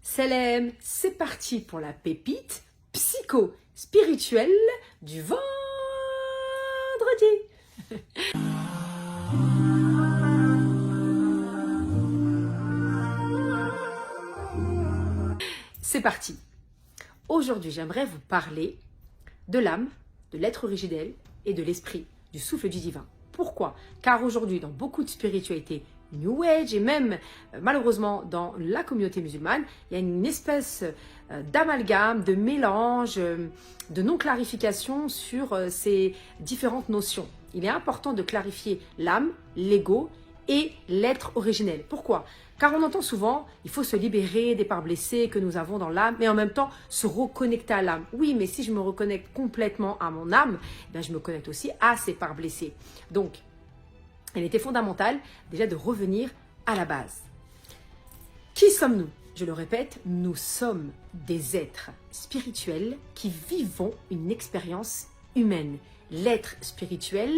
Salam, c'est parti pour la pépite psycho-spirituelle du vendredi. C'est parti. Aujourd'hui, j'aimerais vous parler de l'âme, de l'être originel et de l'esprit, du souffle du divin. Pourquoi? Car aujourd'hui, dans beaucoup de spiritualité New Age et même malheureusement dans la communauté musulmane, il y a une espèce d'amalgame, de mélange, de non-clarification sur ces différentes notions. Il est important de clarifier l'âme, l'ego et l'être originel. Pourquoi? Car on entend souvent, il faut se libérer des parts blessées que nous avons dans l'âme, mais en même temps se reconnecter à l'âme. Oui, mais si je me reconnecte complètement à mon âme, ben je me connecte aussi à ces parts blessées. Donc, il était fondamental déjà de revenir à la base. Qui sommes-nous? Je le répète, nous sommes des êtres spirituels qui vivons une expérience humaine. L'être spirituel,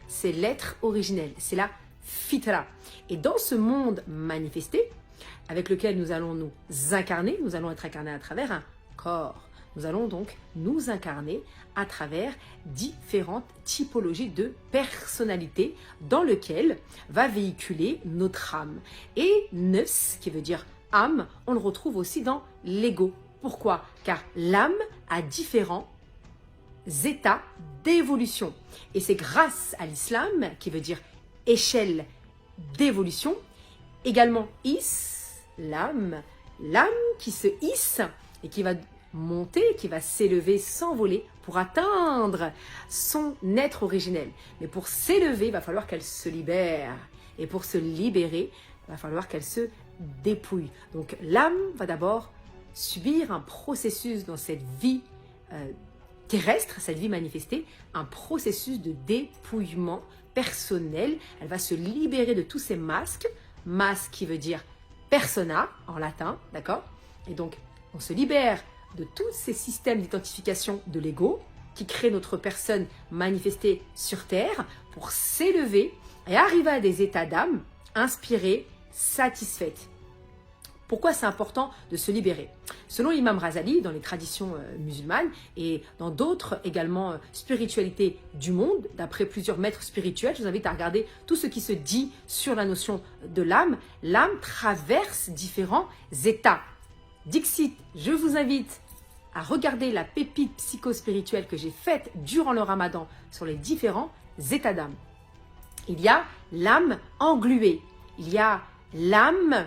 c'est l'être originel, c'est la fitra. Et dans ce monde manifesté, avec lequel nous allons nous incarner, nous allons être incarnés à travers un corps. Nous allons donc nous incarner à travers différentes typologies de personnalités dans lesquelles va véhiculer notre âme. Et nefs, qui veut dire âme, on le retrouve aussi dans l'ego. Pourquoi? Car l'âme a différents états d'évolution. Et c'est grâce à l'islam, qui veut dire échelle d'évolution, également l'âme qui se hisse et qui va monter, qui va s'élever, s'envoler pour atteindre son être originel. Mais pour s'élever, il va falloir qu'elle se libère. Et pour se libérer, il va falloir qu'elle se dépouille. Donc l'âme va d'abord subir un processus dans cette vie terrestre, cette vie manifestée, un processus de dépouillement personnel. Elle va se libérer de tous ces masques, masque qui veut dire persona en latin, d'accord? Et donc on se libère de tous ces systèmes d'identification de l'ego qui créent notre personne manifestée sur Terre pour s'élever et arriver à des états d'âme inspirés, satisfaites. Pourquoi c'est important de se libérer? Selon l'imam Razali, dans les traditions musulmanes et dans d'autres également spiritualités du monde, d'après plusieurs maîtres spirituels, je vous invite à regarder tout ce qui se dit sur la notion de l'âme. L'âme traverse différents états. Dixit, je vous invite à regarder la pépite psychospirituelle que j'ai faite durant le ramadan sur les différents états d'âme. Il y a l'âme engluée, il y a l'âme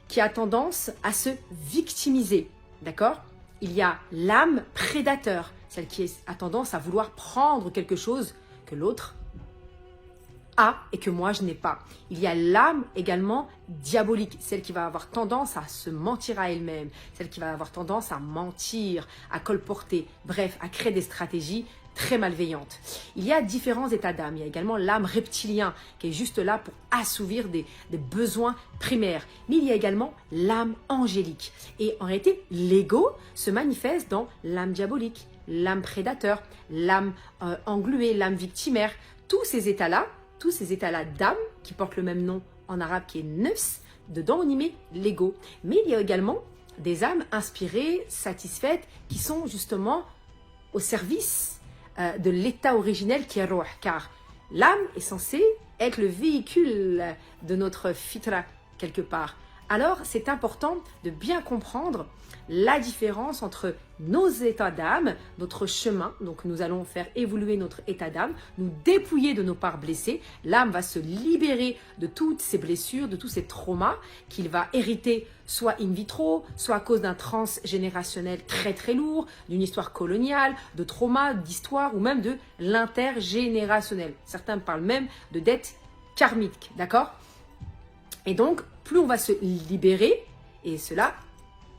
qui a tendance à se victimiser, d'accord? Il y a l'âme prédateur, celle qui a tendance à vouloir prendre quelque chose que l'autre a et que moi je n'ai pas. Il y a l'âme également diabolique, celle qui va avoir tendance à se mentir à elle-même, celle qui va avoir tendance à mentir, à colporter, bref, à créer des stratégies très malveillantes. Il y a différents états d'âme. Il y a également l'âme reptilien qui est juste là pour assouvir des besoins primaires. Mais il y a également l'âme angélique. Et en réalité, l'ego se manifeste dans l'âme diabolique, l'âme prédateur, l'âme engluée, l'âme victimaire. Tous ces états-là d'âme, qui portent le même nom en arabe qui est nefs, dedans on y met l'ego. Mais il y a également des âmes inspirées, satisfaites, qui sont justement au service de l'état originel qui est ruh, car l'âme est censée être le véhicule de notre fitra quelque part. Alors c'est important de bien comprendre la différence entre nos états d'âme, notre chemin, donc nous allons faire évoluer notre état d'âme, nous dépouiller de nos parts blessées, l'âme va se libérer de toutes ces blessures, de tous ces traumas qu'il va hériter soit in vitro, soit à cause d'un transgénérationnel très très lourd, d'une histoire coloniale, de traumas, d'histoire ou même de l'intergénérationnel. Certains parlent même de dette karmique, d'accord? Et donc, plus on va se libérer, et cela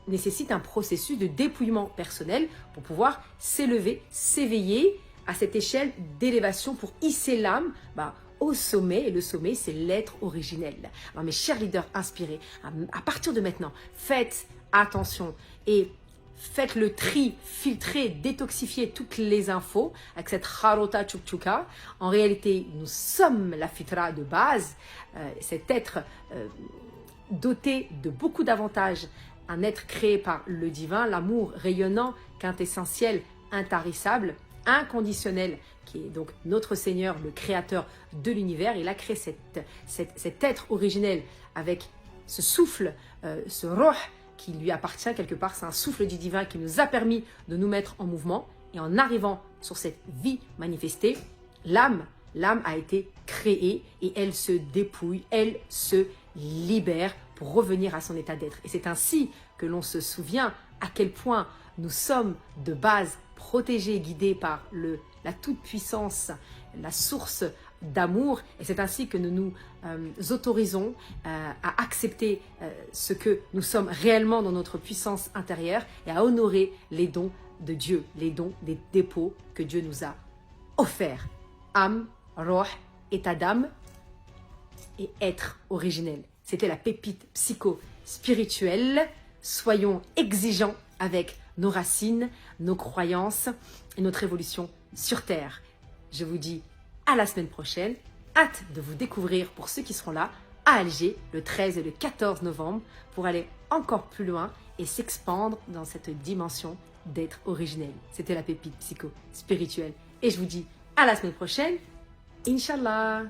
nécessite un processus de dépouillement personnel pour pouvoir s'élever, s'éveiller à cette échelle d'élévation pour hisser l'âme au sommet. Et le sommet, c'est l'être originel. Alors mes chers leaders inspirés, à partir de maintenant, faites attention et faites le tri, filtrez, détoxifiez toutes les infos avec cette Harota Chukchuka. En réalité, nous sommes la fitra de base, cet être doté de beaucoup d'avantages un être créé par le divin, l'amour rayonnant, quintessentiel, intarissable, inconditionnel, qui est donc notre Seigneur, le créateur de l'univers. Il a créé cet être originel avec ce souffle, ce roh qui lui appartient quelque part. C'est un souffle du divin qui nous a permis de nous mettre en mouvement. Et en arrivant sur cette vie manifestée, l'âme a été créée et elle se dépouille, elle se libère pour revenir à son état d'être. Et c'est ainsi que l'on se souvient à quel point nous sommes de base protégés, guidés par la toute-puissance, la source d'amour. Et c'est ainsi que nous nous autorisons à accepter ce que nous sommes réellement dans notre puissance intérieure et à honorer les dons de Dieu, les dons des dépôts que Dieu nous a offerts. Âme, roh, état d'âme et être originel. C'était la pépite psycho-spirituelle. Soyons exigeants avec nos racines, nos croyances et notre évolution sur Terre. Je vous dis à la semaine prochaine. Hâte de vous découvrir pour ceux qui seront là à Alger le 13 et le 14 novembre pour aller encore plus loin et s'expandre dans cette dimension d'être originel. C'était la pépite psycho-spirituelle. Et je vous dis à la semaine prochaine. Inch'Allah.